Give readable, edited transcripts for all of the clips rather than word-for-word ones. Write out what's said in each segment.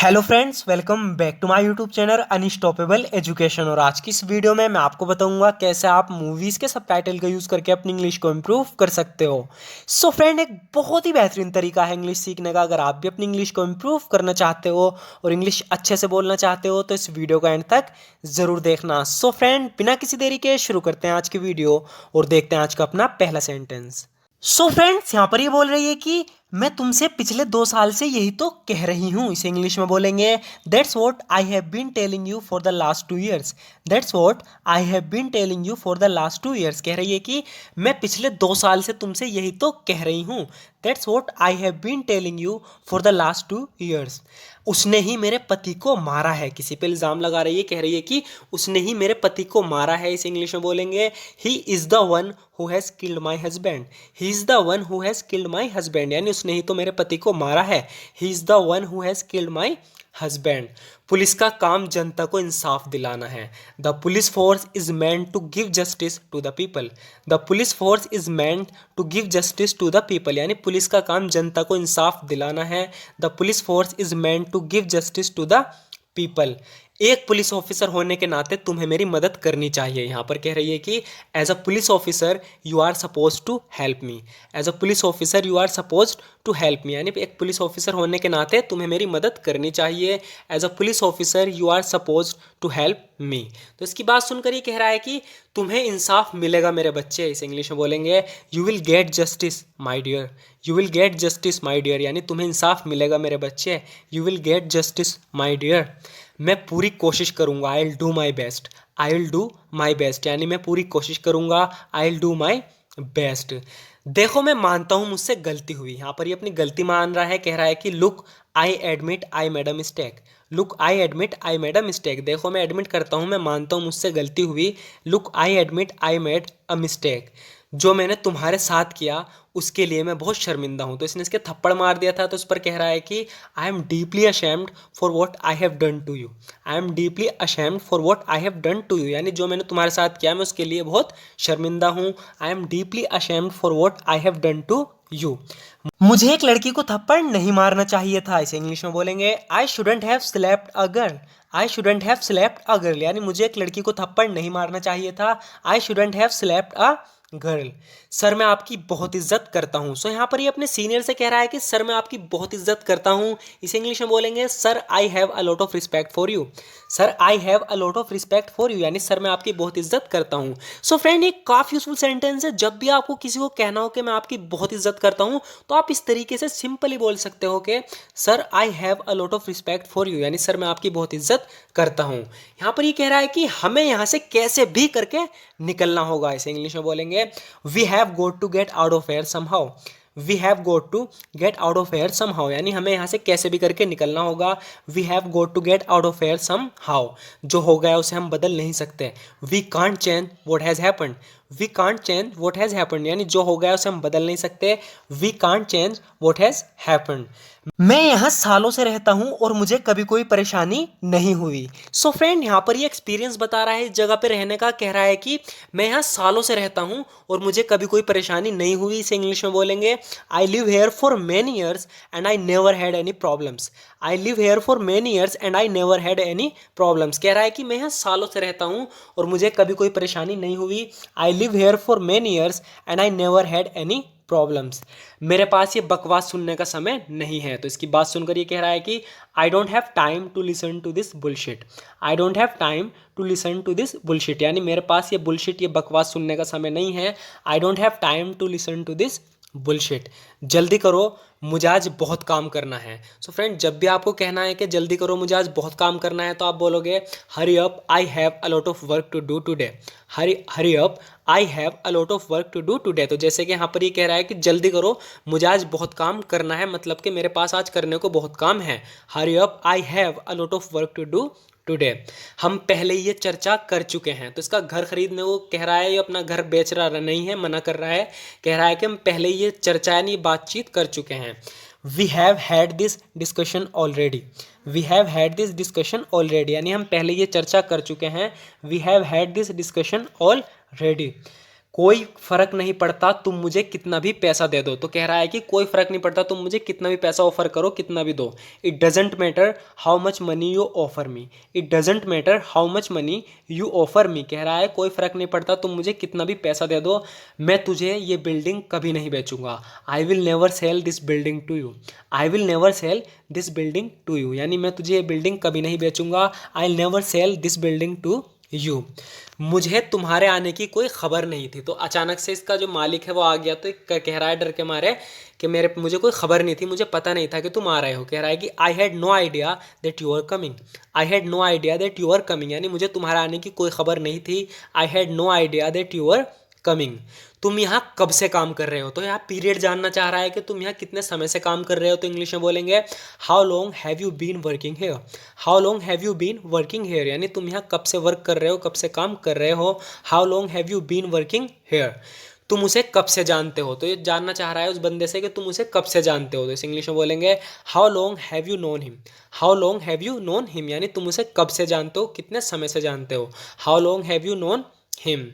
Hello friends, welcome back to my YouTube channel unstoppable education. और आज की इस वीडियो में मैं आपको बताऊंगा कैसे आप मूवीज़ के सबटाइटल का यूज़ करके अपनी इंग्लिश को इम्प्रूव कर सकते हो। सो फ्रेंड, एक बहुत ही बेहतरीन तरीका है इंग्लिश सीखने का। अगर आप भी अपनी इंग्लिश को इम्प्रूव करना चाहते हो और इंग्लिश अच्छे से बोलना चाहते हो तो इस वीडियो का एंड तक ज़रूर देखना। सो फ्रेंड, बिना किसी देरी के शुरू करते हैं आज की वीडियो और देखते हैं आज का अपना पहला सेंटेंस। सो फ्रेंड्स, यहाँ पर ये बोल रही है कि मैं तुमसे पिछले 2 साल से यही तो कह रही हूँ। इसे इंग्लिश में बोलेंगे that's what I have been telling you for the last 2 years। That's what I have been telling you for the last 2 years। कह रही है कि मैं पिछले 2 साल से तुमसे यही तो कह रही हूँ। That's what I have been telling you for the last 2 years। उसने ही मेरे पति को मारा है। किसी पे इल्ज़ाम लगा रही है, कह रही है कि उसने ही मेरे पति को मारा है। इसे इंग्लिश में बोलेंगे he is the one who has killed my husband. He is the one who has killed my husband, यानी उसने ही तो मेरे पति को मारा है। He is the one who has killed my husband. Police का काम जनता को इंसाफ दिलाना है। The police force is meant to give justice to the people. The police force is meant to give justice to the people, यानी police का काम जनता को इंसाफ दिलाना है। The police force is meant to give justice to the people. एक police officer होने के नाते तुम्हें मेरी मदद करनी चाहिए। यहाँ पर कह रही है कि as a police officer you are suppose to help me. As a police officer you are suppose to help me, यानी एक पुलिस ऑफिसर होने के नाते तुम्हें मेरी मदद करनी चाहिए। As a police officer you are suppose to help me. तो इसकी बात सुनकर ये कह रहा है कि तुम्हें इंसाफ मिलेगा मेरे बच्चे। इसे इंग्लिश में बोलेंगे you will get justice my dear. You will get justice my dear, यानी तुम्हें इंसाफ मिलेगा मेरे बच्चे। You will get justice my dear. मैं पूरी कोशिश करूँगा। I will do my best. I will do my best, यानी मैं पूरी कोशिश करूँगा। I will do my best. देखो मैं मानता हूँ मुझसे गलती हुई। यहाँ पर ये अपनी गलती मान रहा है, कह रहा है कि look I admit I made a mistake. Look I admit I made a mistake. देखो मैं एडमिट करता हूँ, मैं मानता हूँ मुझसे गलती हुई। Look I admit I made a mistake. जो मैंने तुम्हारे साथ किया उसके लिए मैं बहुत शर्मिंदा हूँ। तो इसने इसके थप्पड़ मार दिया था, तो उस पर कह रहा है कि I am deeply ashamed for what I have done to you. I am deeply ashamed for what I have done to you, यानी जो मैंने तुम्हारे साथ किया मैं उसके लिए बहुत शर्मिंदा हूँ। I am deeply ashamed for what I have done to you. मुझे एक लड़की को थप्पड़ नहीं मारना चाहिए था। इसे इंग्लिश में बोलेंगे I shouldn't have slapped a girl. I shouldn't have slapped a girl, यानी मुझे एक लड़की को थप्पड़ नहीं मारना चाहिए था। I shouldn't have slapped a girl. Sir मैं आपकी बहुत इज्जत करता हूँ। सो यहाँ पर ये अपने सीनियर से कह रहा है कि सर मैं आपकी बहुत इज्जत करता हूँ। इसे इंग्लिश में बोलेंगे sir I have a lot of respect for you. Sir I have a lot of respect for you, यानी सर मैं आपकी बहुत इज्जत करता हूँ। सो फ्रेंड, ये काफ़ी यूजफुल सेंटेंस है। जब भी आपको किसी को कहना हो कि मैं आपकी बहुत इज्जत करता हूँ तो आप इस तरीके से सिंपली बोल सकते हो कि sir I have a lot of respect for you, यानी सर मैं आपकी बहुत इज्जत करता हूँ। यहाँ पर ये कह रहा है कि हमें यहाँ से कैसे भी करके निकलना होगा। इसे इंग्लिश में बोलेंगे we have got to get out of here somehow. We have got to get out of here somehow, यानी हमें यहाँ से कैसे भी करके निकलना होगा। We have got to get out of here somehow. जो हो गया उसे हम बदल नहीं सकते। We can't change what has happened. We can't change what has happened, यानी जो हो गया उसे हम बदल नहीं सकते। We can't change what has happened. मैं यहाँ सालों से रहता हूँ और मुझे कभी कोई परेशानी नहीं हुई। सो फ्रेंड, यहाँ पर ये एक्सपीरियंस बता रहा है इस जगह पे रहने का। कह रहा है कि मैं यहाँ सालों से रहता हूँ और मुझे कभी कोई परेशानी नहीं हुई। इसे इंग्लिश में बोलेंगे I live here for many years and I never had any problems. I live here for many years and I never had any problems. कह रहा है कि मैं यहाँ सालों से रहता हूँ और मुझे कभी कोई परेशानी नहीं हुई। I live here for many years and I never had any problems. मेरे पास ये बकवास सुनने का समय नहीं है। तो इसकी बात सुनकर ये कह रहा है कि I don't have time to listen to this bullshit. I don't have time to listen to this bullshit, यानी मेरे पास ये बुलशिट, ये बकवास सुनने का समय नहीं है। I don't have time to listen to this bullshit. जल्दी करो, मुझे आज बहुत काम करना है। सो फ्रेंड, जब भी आपको कहना है कि जल्दी करो मुझे आज बहुत काम करना है तो आप बोलोगे hurry up I have a lot of work to do today. Hurry up I have a lot of work to do today. तो जैसे कि यहाँ पर ये कह रहा है कि जल्दी करो मुझे आज बहुत काम करना है, मतलब कि मेरे पास आज करने को बहुत काम है। Hurry up I have a lot of work to do today. हम पहले ये चर्चा कर चुके हैं। तो इसका घर खरीदने को कह रहा है, ये अपना घर बेच रहा नहीं है, मना कर रहा है। कह रहा है कि हम पहले ये चर्चा यानी बातचीत कर चुके हैं। We have had this discussion already. We have had this discussion already, यानी हम पहले ये चर्चा कर चुके हैं। We have had this discussion already. कोई फर्क नहीं पड़ता तुम मुझे कितना भी पैसा दे दो। तो कह रहा है कि कोई फर्क नहीं पड़ता तुम मुझे कितना भी पैसा ऑफर करो, कितना भी दो। It doesn't matter how much money you offer me. It doesn't matter how much money you offer me. कह रहा है कोई फर्क नहीं पड़ता तुम मुझे कितना भी पैसा दे दो, मैं तुझे ये बिल्डिंग कभी नहीं बेचूंगा। I will never sell this building to you. I will never sell this building to you, यानी मैं तुझे ये बिल्डिंग कभी नहीं बेचूंगा। I will never sell this building to you. मुझे तुम्हारे आने की कोई खबर नहीं थी। तो अचानक से इसका जो मालिक है वो आ गया, तो कह रहा है डर के मारे कि मुझे कोई खबर नहीं थी, मुझे पता नहीं था कि तुम आ रहे हो। कह रहा है कि I had no idea that you are coming. I had no idea that you are coming, यानी मुझे तुम्हारे आने की कोई खबर नहीं थी। I had no idea that you are coming. तुम यहाँ कब से काम कर रहे हो? तो यहाँ पीरियड जानना चाह रहा है कि तुम यहाँ कितने समय से काम कर रहे हो। तो इंग्लिश में बोलेंगे how long have you been working here. How long have you been working here, यानी तुम यहाँ कब से वर्क कर रहे हो, कब से काम कर रहे हो। How long have you been working here, तुम उसे कब से जानते हो। तो ये जानना चाह रहा है उस बंदे से कि तुम उसे कब से जानते हो। तो इस इंग्लिश में बोलेंगे how long have you known him. How long have you known him, यानी तुम उसे कब से जानते हो, कितने समय से जानते हो। How long have you known him.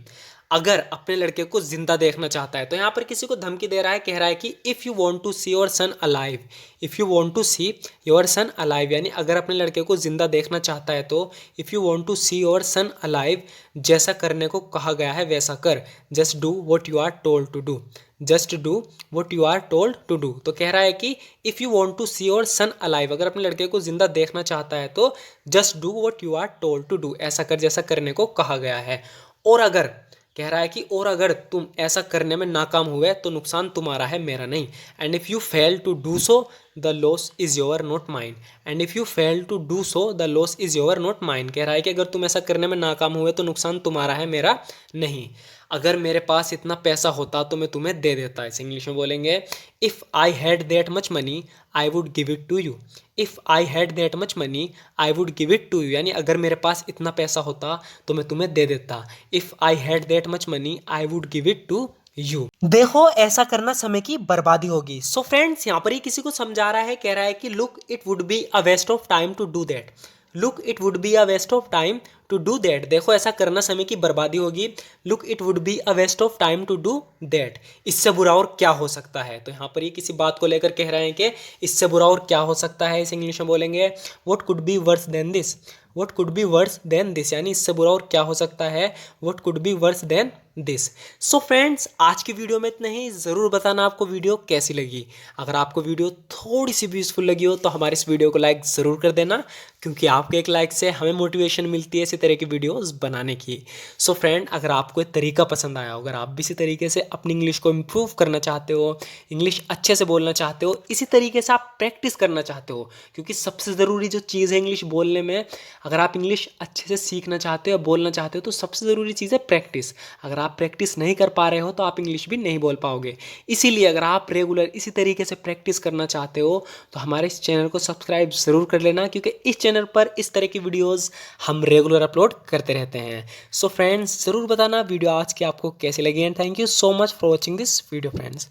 अगर अपने लड़के को जिंदा देखना चाहता है, तो यहाँ पर किसी को धमकी दे रहा है, कह रहा है कि if you want to see your son alive. If you want to see your son alive, यानी अगर अपने लड़के को जिंदा देखना चाहता है तो if you want to see your son alive, जैसा करने को कहा गया है वैसा कर। Just do what you are told to do. Just do what you are told to do. तो कह रहा है कि if you want to see your son alive, अगर अपने लड़के को जिंदा देखना चाहता है तो just do what you are told to do, ऐसा कर जैसा करने को कहा गया है। और अगर कह रहा है कि और अगर तुम ऐसा करने में नाकाम हुए तो नुकसान तुम्हारा है, मेरा नहीं। And if you fail to do so the loss is your not mine. And if you fail to do so the loss is your not mine. कह रहा है कि अगर तुम ऐसा करने में नाकाम हुए तो नुकसान तुम्हारा है, मेरा नहीं। अगर मेरे पास इतना पैसा होता तो मैं तुम्हें दे देता। इस इंग्लिश में बोलेंगे if I had that much money I would give it to you. If I had that much money I would give it to you, यानी अगर मेरे पास इतना पैसा होता तो मैं तुम्हें दे देता। If I had that much money I would give it to you. देखो ऐसा करना समय की बर्बादी होगी। सो फ्रेंड्स यहाँ पर ही किसी को समझा रहा है, कह रहा है कि look it would be a waste of time to do that. Look it would be a waste of time to do that. देखो ऐसा करना समय की बर्बादी होगी। Look it would be a waste of time to do that, इससे बुरा और क्या हो सकता है। तो यहाँ पर ये किसी बात को लेकर कह रहे हैं कि इससे बुरा और क्या हो सकता है। इस इंग्लिश में बोलेंगे what could be worse than this. What could be worse than this, यानी इससे बुरा और क्या हो सकता है। What could be worse than this. So friends आज की वीडियो में इतना ही। ज़रूर बताना आपको वीडियो कैसी लगी। अगर आपको वीडियो थोड़ी सी भी यूज़फुल लगी हो तो हमारे इस वीडियो को लाइक ज़रूर कर देना, क्योंकि आपके एक लाइक से हमें मोटिवेशन मिलती है इसी तरह की वीडियोस बनाने की। सो फ्रेंड अगर आपको एक तरीका पसंद आया हो, अगर आप भी इसी तरीके से अपनी इंग्लिश को इम्प्रूव करना चाहते हो, इंग्लिश अच्छे से बोलना चाहते हो, इसी तरीके से आप प्रैक्टिस करना चाहते हो, क्योंकि सबसे ज़रूरी जो चीज़ है इंग्लिश बोलने में, अगर आप इंग्लिश अच्छे से सीखना चाहते हो, बोलना चाहते हो, तो सबसे ज़रूरी चीज़ है प्रैक्टिस। अगर आप प्रैक्टिस नहीं कर पा रहे हो तो आप इंग्लिश भी नहीं बोल पाओगे। इसीलिए अगर आप रेगुलर इसी तरीके से प्रैक्टिस करना चाहते हो तो हमारे इस चैनल को सब्सक्राइब ज़रूर कर लेना, क्योंकि इस चैनल पर इस तरह की वीडियोस हम रेगुलर अपलोड करते रहते हैं। सो फ्रेंड्स ज़रूर बताना वीडियो आज की आपको कैसी लगी, and thank you so much for watching this video friends.